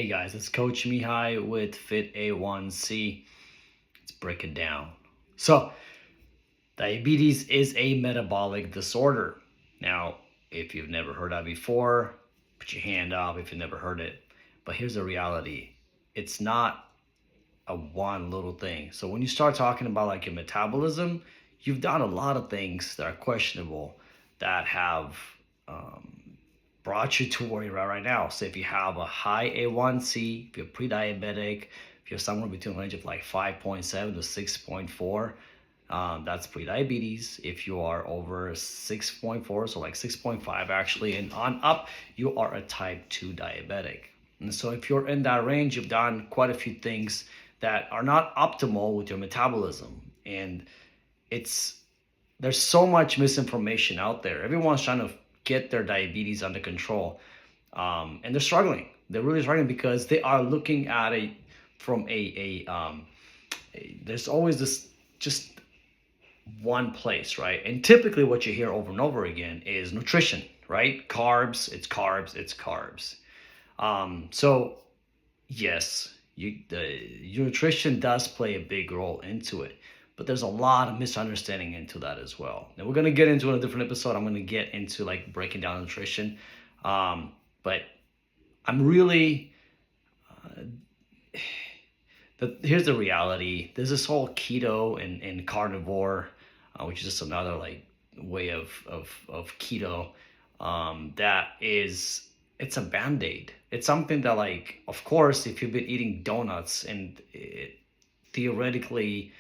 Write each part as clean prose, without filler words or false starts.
Hey guys, it's Coach Mihai with Fit A1C. Let's break it down. So, diabetes is a metabolic disorder. Now, if you've never heard that before, put your hand up if you've never heard it. But here's the reality, it's not a one little thing. So, when you start talking about like your metabolism, you've done a lot of things that are questionable that have brought you to where you're at right now. So if you have a high A1C, if you're pre-diabetic, if you're somewhere between a range of like 5.7 to 6.4, that's pre-diabetes. If you are over 6.4, so like 6.5 actually, and on up, you are a type 2 diabetic. And so if you're in that range, you've done quite a few things that are not optimal with your metabolism. And it's there's so much misinformation out there. Everyone's trying to get their diabetes under control, and they're struggling. They're really struggling because they are looking at it from there's always this just one place, right? And typically, what you hear over and over again is nutrition, right? Carbs, it's carbs, it's carbs. So yes, your nutrition does play a big role into it, but there's a lot of misunderstanding into that as well. And we're gonna get into in a different episode. I'm gonna get into like breaking down nutrition, but I'm really. Here's the reality. There's this whole keto and carnivore, which is just another like way of keto. That is, it's a band-aid. It's something that, like, of course, if you've been eating donuts and theoretically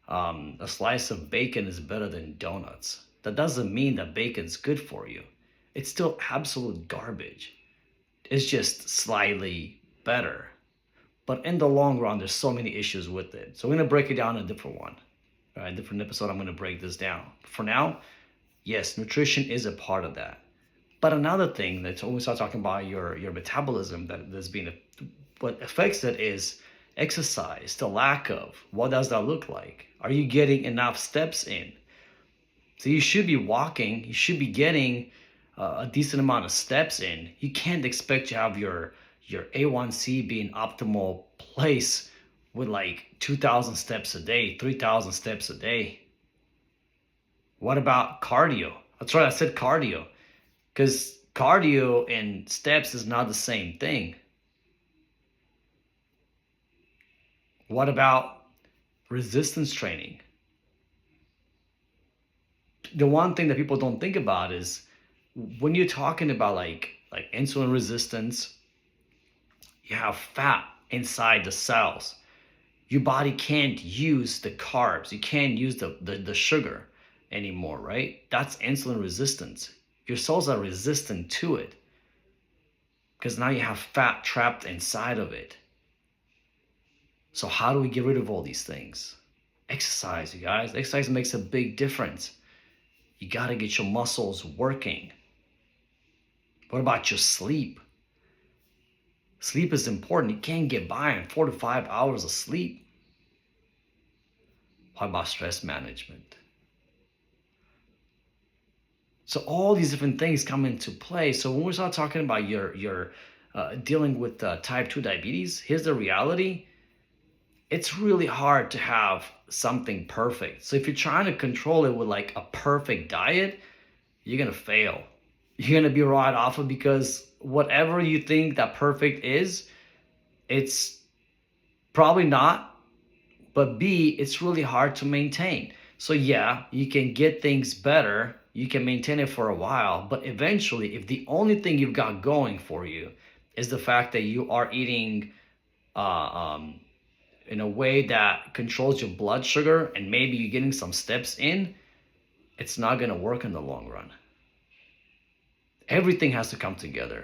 a slice of bacon is better than donuts, that doesn't mean that bacon's good for you. It's still absolute garbage. It's just slightly better. But in the long run, there's so many issues with it. So we're going to break it down in a different one. All right, different episode, I'm going to break this down. For now, yes, nutrition is a part of that. But another thing that's when we start talking about your metabolism, what affects it is exercise, the lack of. What does that look like? Are you getting enough steps in? So you should be walking, you should be getting a decent amount of steps in. You can't expect to have your A1C be in optimal place with like 2,000 steps a day, 3,000 steps a day. What about cardio? That's right, I said cardio. Because cardio and steps is not the same thing. What about resistance training? The one thing that people don't think about is when you're talking about like insulin resistance, you have fat inside the cells. Your body can't use the carbs. You can't use the sugar anymore, right? That's insulin resistance. Your cells are resistant to it because now you have fat trapped inside of it. So how do we get rid of all these things? Exercise, you guys. Exercise makes a big difference. You got to get your muscles working. What about your sleep? Sleep is important. You can't get by on 4 to 5 hours of sleep. What about stress management? So all these different things come into play. So when we start talking about your dealing with type 2 diabetes, here's the reality. It's really hard to have something perfect. So if you're trying to control it with like a perfect diet, you're going to fail. You're going to be right off of, because whatever you think that perfect is, it's probably not. But B, it's really hard to maintain. So yeah, you can get things better. You can maintain it for a while. But eventually, if the only thing you've got going for you is the fact that you are eating in a way that controls your blood sugar and maybe you're getting some steps in, it's not going to work in the long run. Everything has to come together.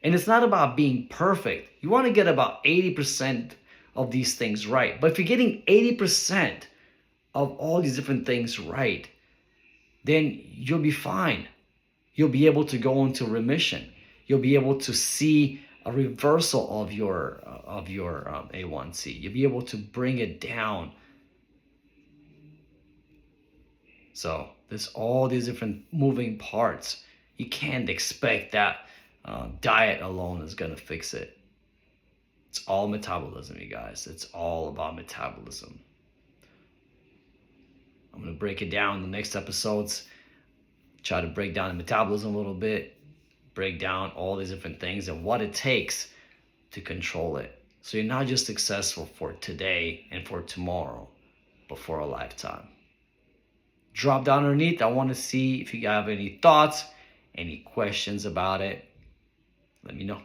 And it's not about being perfect. You want to get about 80% of these things right. But if you're getting 80% of all these different things right, then you'll be fine. You'll be able to go into remission. You'll be able to see a reversal of your A1C. You'll be able to bring it down. So there's all these different moving parts. You can't expect that diet alone is going to fix it. It's all metabolism, you guys. It's all about metabolism. I'm going to break it down in the next episodes. Try to break down the metabolism a little bit, break down all these different things and what it takes to control it. So you're not just successful for today and for tomorrow, but for a lifetime. Drop down underneath. I want to see if you have any thoughts, any questions about it. Let me know.